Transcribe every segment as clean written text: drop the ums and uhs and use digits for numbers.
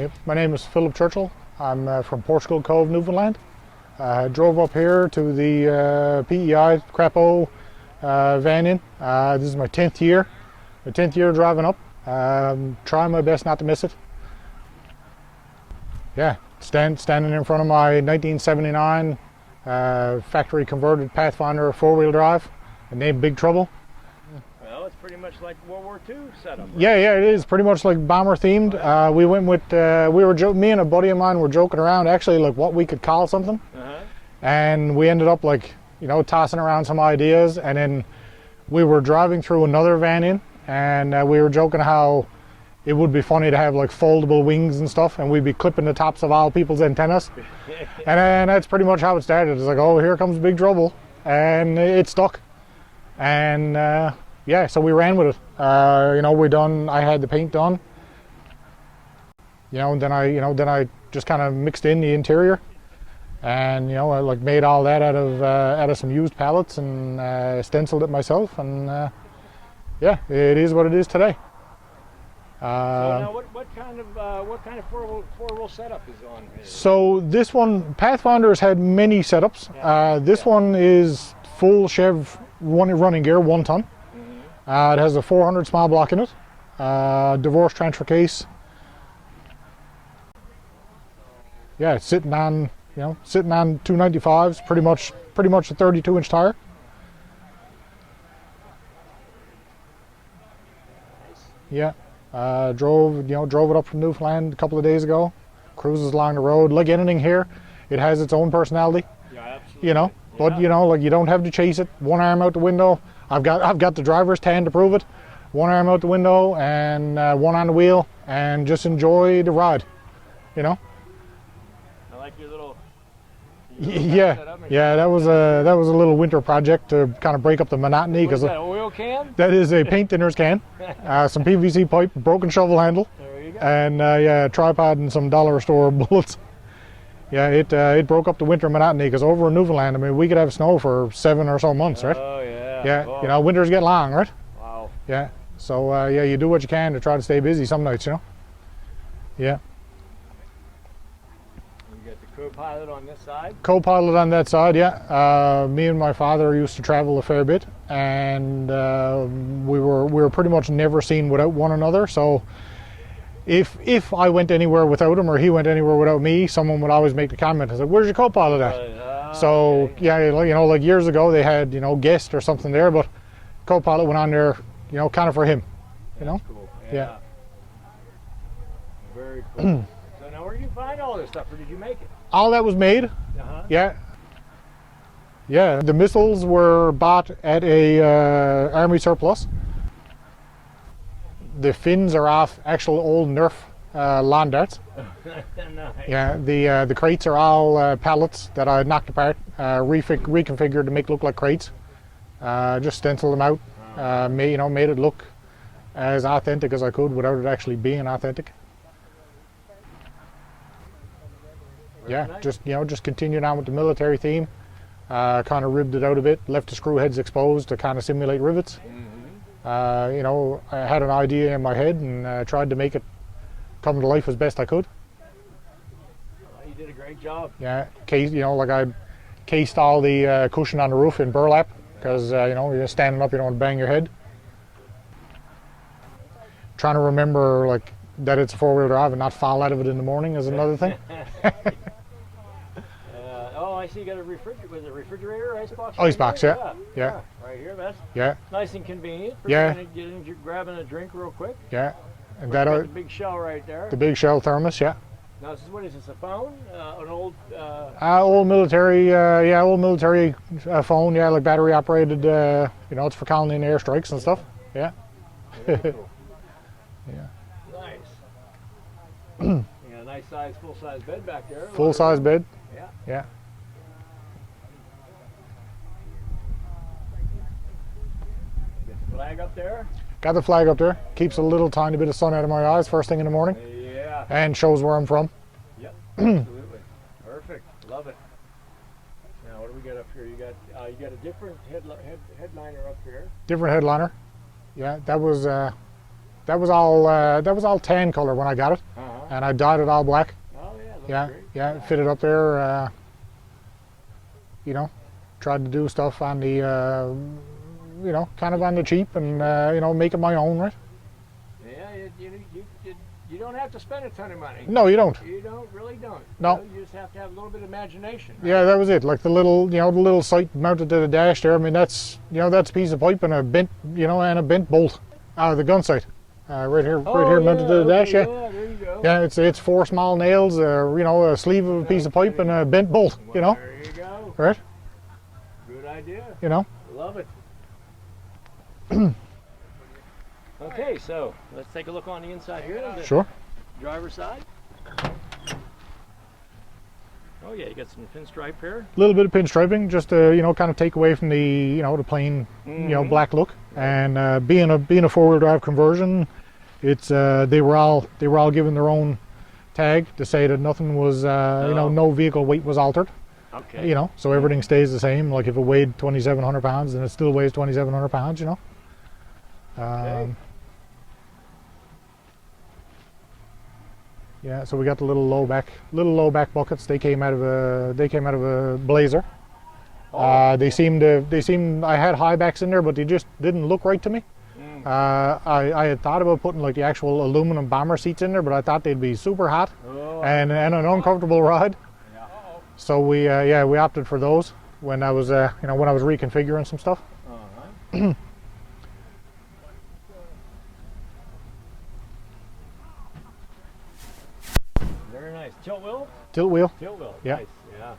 Yep. My name is Phillip Churchill. I'm from Portugal Cove, Newfoundland. I drove up here to the PEI Crapaud van in. This is my 10th year. My 10th year driving up. Trying my best not to miss it. Yeah, standing in front of my 1979 factory converted Pathfinder 4-wheel drive, named Big Trouble. Well, it's pretty much like World War II setup. Right? Yeah, it is pretty much like bomber themed. We went with, me and a buddy of mine were joking around actually like what we could call something. And we ended up like, tossing around some ideas, and then we were driving through another van in, and we were joking how it would be funny to have like foldable wings and stuff, and we'd be clipping the tops of all people's antennas. And that's pretty much how it started. It's like, oh, here comes Big Trouble, and it stuck. And yeah, so we ran with it. I had the paint done. And then I just kind of mixed in the interior, and I like made all that out of some used pallets and stenciled it myself, and yeah, it is what it is today. So now what kind of four-wheel setup is on here? So this one, Pathfinder's had many setups. This one is full Chev running gear, 1 ton. It has a 400 small block in it, divorce transfer case. Yeah, it's sitting on 295s, pretty much a 32-inch tire. Yeah. Drove it up from Newfoundland a couple of days ago. Cruises along the road. Like anything here, it has its own personality. Yeah, absolutely. But like you don't have to chase it. One arm out the window. I've got the driver's tan to prove it. One arm out the window and one on the wheel, and just enjoy the ride. I like your little. Yeah, that was a little winter project to kind of break up the monotony. What is that, oil can? That is a paint thinner's can, some PVC pipe, broken shovel handle, there you go. And yeah, tripod and some dollar store bullets. Yeah, it broke up the winter monotony, because over in Newfoundland, I mean, we could have snow for 7 or so months, right? Oh yeah. Yeah, oh. Winters get long, right? Wow. Yeah, so yeah, you do what you can to try to stay busy some nights, Yeah. Co-pilot on this side? Co-pilot on that side, yeah. Me and my father used to travel a fair bit, and we were pretty much never seen without one another. So if I went anywhere without him, or he went anywhere without me, someone would always make the comment, I said, "Where's your co-pilot at?" So okay. Yeah, like years ago they had guest or something there, but co-pilot went on there, kind of for him. That's cool. Yeah. Very cool. So now, where did you find all this stuff, or did you make it? All that was made. Yeah. The missiles were bought at a army surplus. The fins are off actual old Nerf lawn darts. Nice. Yeah, the crates are all pallets that I knocked apart, reconfigured to make look like crates. Just stenciled them out, made it look as authentic as I could without it actually being authentic. Yeah, nice. Just continued on with the military theme. Kind of ribbed it out a bit, left the screw heads exposed to kind of simulate rivets. I had an idea in my head and tried to make it come to life as best I could. Well, you did a great job. Yeah, like I cased all the cushion on the roof in burlap, because you're standing up, you don't want to bang your head. Trying to remember like that it's a 4-wheel drive and not fall out of it in the morning is another thing. I see you got a refrigerator, icebox? Icebox, yeah. Right here, that's nice and convenient for grabbing a drink real quick. Yeah. And the big shell right there. The big shell thermos, yeah. Now, what is this, a phone? An old... old military, phone, like battery operated, it's for calling in airstrikes and stuff, yeah. Very cool. Yeah. Nice. Nice full-size bed back there. Full-size bed. Yeah. Get the flag up there. Got the flag up there. Keeps a little tiny bit of sun out of my eyes first thing in the morning. Yeah. And shows where I'm from. Yep. Absolutely. Perfect. Love it. Now, what do we got up here? You got a different headliner up here. Different headliner. Yeah, that was all tan color when I got it. and I dyed it all black. Oh yeah, looks Yeah, great. yeah, fit it up there. You know, tried to do stuff on the, you know, kind of on the cheap, and you know, make it my own, right? Yeah, you don't have to spend a ton of money. No, you don't. You really don't. No. You just have to have a little bit of imagination. Right? Yeah, that was it. Like the little, you know, the little sight mounted to the dash there. I mean, that's, you know, that's a piece of pipe and a bent, you know, and a bent bolt out of the gun sight. Right here, mounted to the dash. Yeah. Yeah, there you go. Yeah, it's 4 small nails, you know, a sleeve of a piece of pipe and a bent bolt. You know. There you go. Right. Good idea. You know. Love it. Okay, so let's take a look on the inside here. The Sure. driver's side. Oh yeah, you got some pinstripe here. A little bit of pinstriping, just to, you know, kind of take away from the, you know, the plain, you know, black look. And being a 4-wheel drive conversion, it's they were all given their own tag to say that nothing was, you know, no vehicle weight was altered. Okay. You know, so everything stays the same. Like if it weighed 2,700 pounds, then it still weighs 2,700 pounds. You know. Okay. Yeah, so we got the little low back buckets. They came out of a Blazer. Oh. They seemed I had high backs in there, but they just didn't look right to me. I had thought about putting like the actual aluminum bomber seats in there, but I thought they'd be super hot and an uncomfortable ride. Yeah. So we opted for those when I was you know, when I was reconfiguring some stuff. Very nice. Tilt wheel? Tilt wheel. Tilt wheel. Yeah. Nice. Yeah.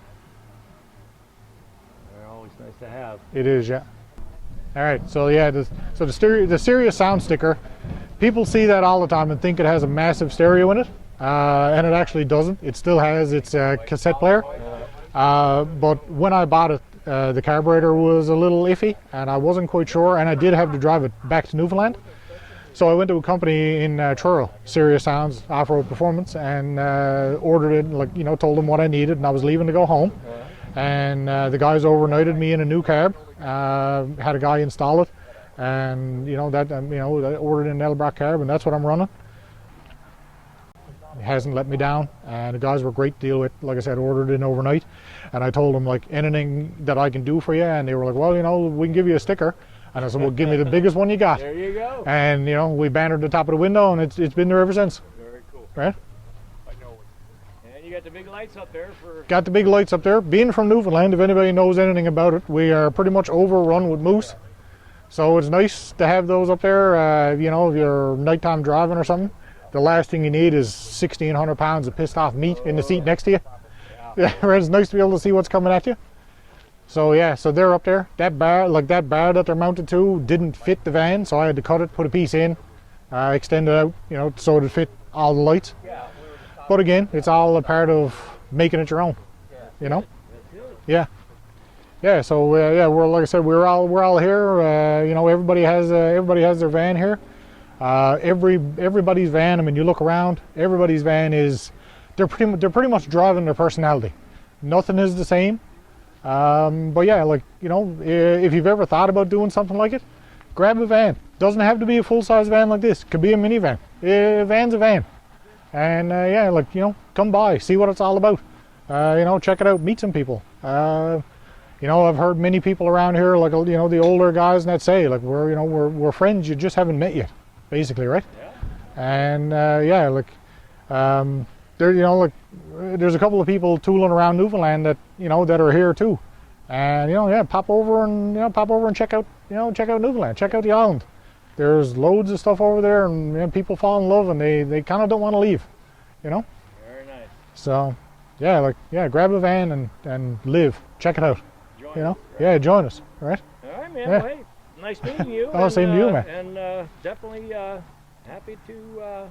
They're always nice to have. It is, yeah. All right, so yeah, the Sirius sound sticker, people see that all the time and think it has a massive stereo in it, and it actually doesn't. It still has its cassette player, but when I bought it, the carburetor was a little iffy, and I wasn't quite sure, and I did have to drive it back to Newfoundland. So I went to a company in Truro, Sirius Sounds Off-Road Performance, and ordered it, like, you know, told them what I needed, and I was leaving to go home. And the guys overnighted me in a new cab, had a guy install it, and you know that I ordered an Elbrock cab, and that's what I'm running. It hasn't let me down, and the guys were great to deal with. Like I said, ordered it overnight, and I told them like anything that I can do for you, and they were like, well, you know, we can give you a sticker. And I said, well, give me the biggest one you got. There you go. And you know, we bannered the top of the window, and it's been there ever since. Very cool. Right? And you got the big lights up there for. Got the big lights up there. Being from Newfoundland, if anybody knows anything about it, we are pretty much overrun with moose. So it's nice to have those up there. You know, if you're nighttime driving or something, the last thing you need is 1,600 pounds of pissed off meat in the seat next to you. Yeah, it's nice to be able to see what's coming at you. So yeah, so they're up there. That bar that they're mounted to didn't fit the van, so I had to cut it, put a piece in, extend it out, you know, so it fit all the lights. But again, it's all a part of making it your own, you know. Yeah, yeah. So yeah, we're, like I said, we're all here. You know, everybody has their van here. Everybody's van. I mean, you look around, everybody's van is they're pretty much driving their personality. Nothing is the same. But yeah, like, you know, if you've ever thought about doing something like it, grab a van. Doesn't have to be a full-size van like this. Could be a minivan. A van's a van. And yeah, like, you know, come by, see what it's all about. You know, check it out, meet some people. You know, I've heard many people around here, like, you know, the older guys that say, like, we're friends, you just haven't met yet, basically, right? Yeah. And yeah, like, there, you know, like, there's a couple of people tooling around Newfoundland that, you know, that are here too. And, you know, yeah, pop over and check out, you know, check out Newfoundland, check out the island. There's loads of stuff over there, and you know, people fall in love, and they kind of don't want to leave, you know. Very nice. So, yeah, like, yeah, grab a van and live, check it out, Join you know. us, right? Yeah, join us, all right? All right, man. Yeah. Well, hey, nice meeting you. Oh, same to you, man. And definitely happy to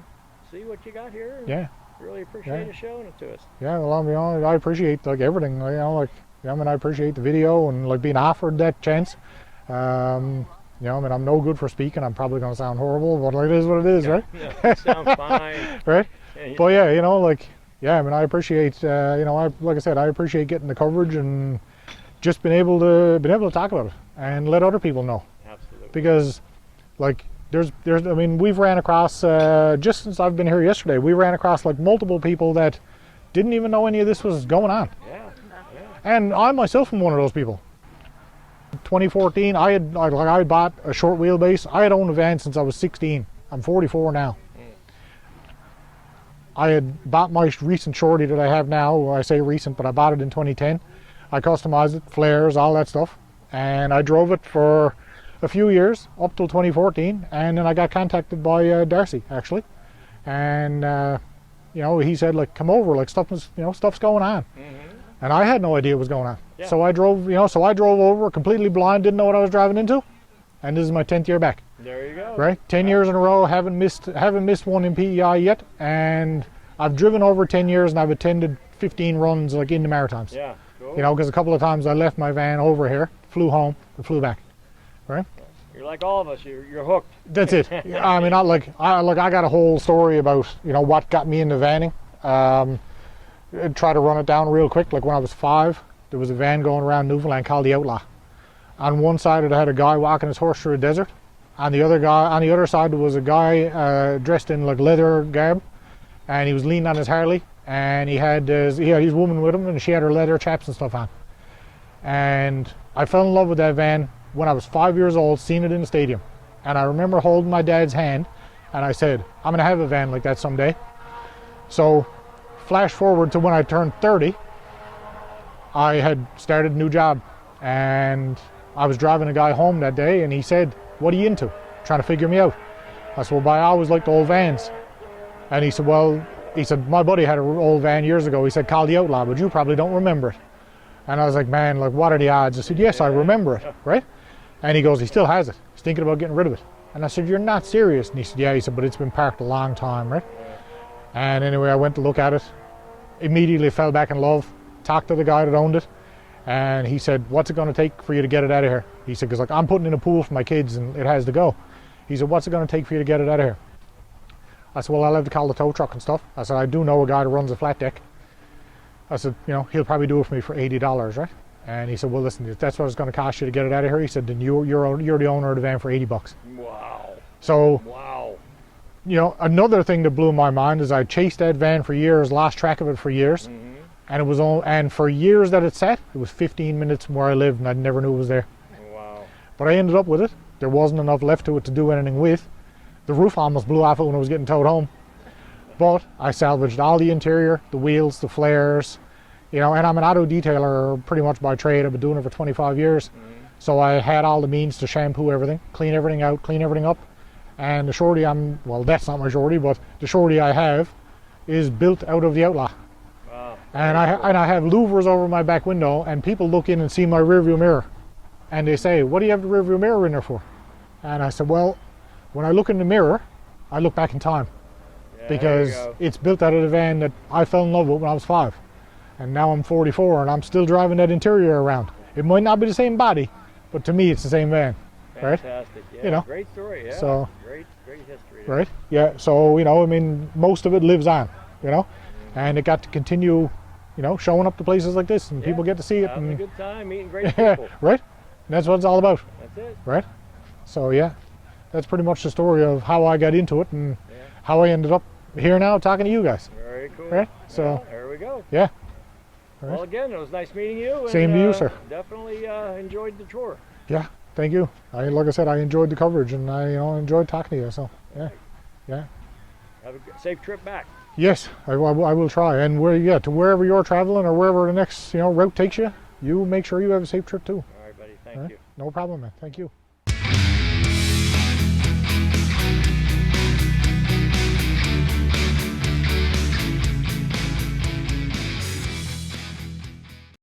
see what you got here. Yeah. Really appreciate you showing it to us. Yeah, well, you know, I appreciate like everything, you know, like, yeah, I mean, I appreciate the video and like being offered that chance. You know, I mean, I'm no good for speaking. I'm probably going to sound horrible, but like, it is what it is, right? Yeah, it sounds fine. Right? Yeah, But yeah, you know, like, yeah, I mean, I appreciate, you know, like I said, I appreciate getting the coverage and just being able to talk about it and let other people know. absolutely. Because, like, I mean, we've ran across, just since I've been here yesterday, we ran across like multiple people that didn't even know any of this was going on. Yeah. And I myself am one of those people. 2014, I bought a short wheelbase. I had owned a van since I was 16. I'm 44 now. I had bought my recent shorty that I have now. Well, I say recent, but I bought it in 2010. I customized it, flares, all that stuff. And I drove it for a few years, up till 2014. And then I got contacted by Darcy, actually. And, you know, he said, like, come over, like, stuff's going on. And I had no idea what was going on. Yeah. So I drove, over completely blind, didn't know what I was driving into. And this is my 10th year back. There you go. Right? 10 years in a row, haven't missed one in PEI yet. And I've driven over 10 years and I've attended 15 runs like in the Maritimes. Yeah. Cool. You know, because a couple of times I left my van over here, flew home, and flew back. Right? You're like all of us. You're hooked. That's it. I mean, I got a whole story about, you know, what got me into vanning. Try to run it down real quick. Like when I was 5, there was a van going around Newfoundland called the Outlaw. On one side it had a guy walking his horse through a desert. On the other side there was a guy dressed in like leather garb, and he was leaning on his Harley, and he had his woman with him, and she had her leather chaps and stuff on. And I fell in love with that van when I was 5 years old, seeing it in the stadium. And I remember holding my dad's hand, and I said, I'm gonna have a van like that someday. So flash forward to when I turned 30, I had started a new job, and I was driving a guy home that day, and he said, what are you into? Trying to figure me out. I said, well, I always liked old vans. And he said, my buddy had an old van years ago. He said, called the Outlaw, but you probably don't remember it. And I was like, man, like, what are the odds? I said, yes, I remember it, right? And he goes, he still has it. He's thinking about getting rid of it. And I said, you're not serious? And he said, yeah. He said, but it's been parked a long time, right? And anyway, I went to look at it, immediately fell back in love, talked to the guy that owned it, and he said, what's it going to take for you to get it out of here? He said, because like I'm putting in a pool for my kids and it has to go. He said, what's it going to take for you to get it out of here? I said, well, I'll have to call the tow truck and stuff. I said, I do know a guy that runs a flat deck. I said, you know, he'll probably do it for me for $80, right? And he said, well, listen, if that's what it's going to cost you to get it out of here, he said, then you're the owner of the van for $80. Wow. So, wow. You know, another thing that blew my mind is I chased that van for years, lost track of it for years, and for years that it sat, it was 15 minutes from where I lived, and I never knew it was there. Wow. But I ended up with it. There wasn't enough left to it to do anything with. The roof almost blew off it when I was getting towed home. But I salvaged all the interior, the wheels, the flares, you know, and I'm an auto detailer pretty much by trade. I've been doing it for 25 years. So I had all the means to shampoo everything, clean everything out, clean everything up. And the shorty well, that's not my shorty, but the shorty I have is built out of the Outlaw. Wow. And I have louvers over my back window, and people look in and see my rearview mirror. And they say, what do you have the rearview mirror in there for? And I said, well, when I look in the mirror, I look back in time. Yeah, because it's built out of the van that I fell in love with when I was 5. And now I'm 44 and I'm still driving that interior around. It might not be the same body, but to me it's the same van. Fantastic. Right? Yeah. You know? Great story. Yeah. So, great history. Right? Yeah. So, you know, I mean, most of it lives on, you know, and it got to continue, you know, showing up to places like this, and people get to see it. Having and a good time, meeting great people. Right? And that's what it's all about. That's it. Right? So, yeah, that's pretty much the story of how I got into it and how I ended up here now talking to you guys. Very cool. Right? So, well, there we go. Yeah. Right. Well, again, it was nice meeting you. And, same to you, sir. Definitely enjoyed the tour. Yeah. Thank you. Like I said, I enjoyed the coverage, and I enjoyed talking to you. So, yeah. Yeah. Have a safe trip back. Yes, I will try. And to wherever you're traveling or wherever the next route takes you, you make sure you have a safe trip too. All right, buddy. Thank you. No problem, man. Thank you.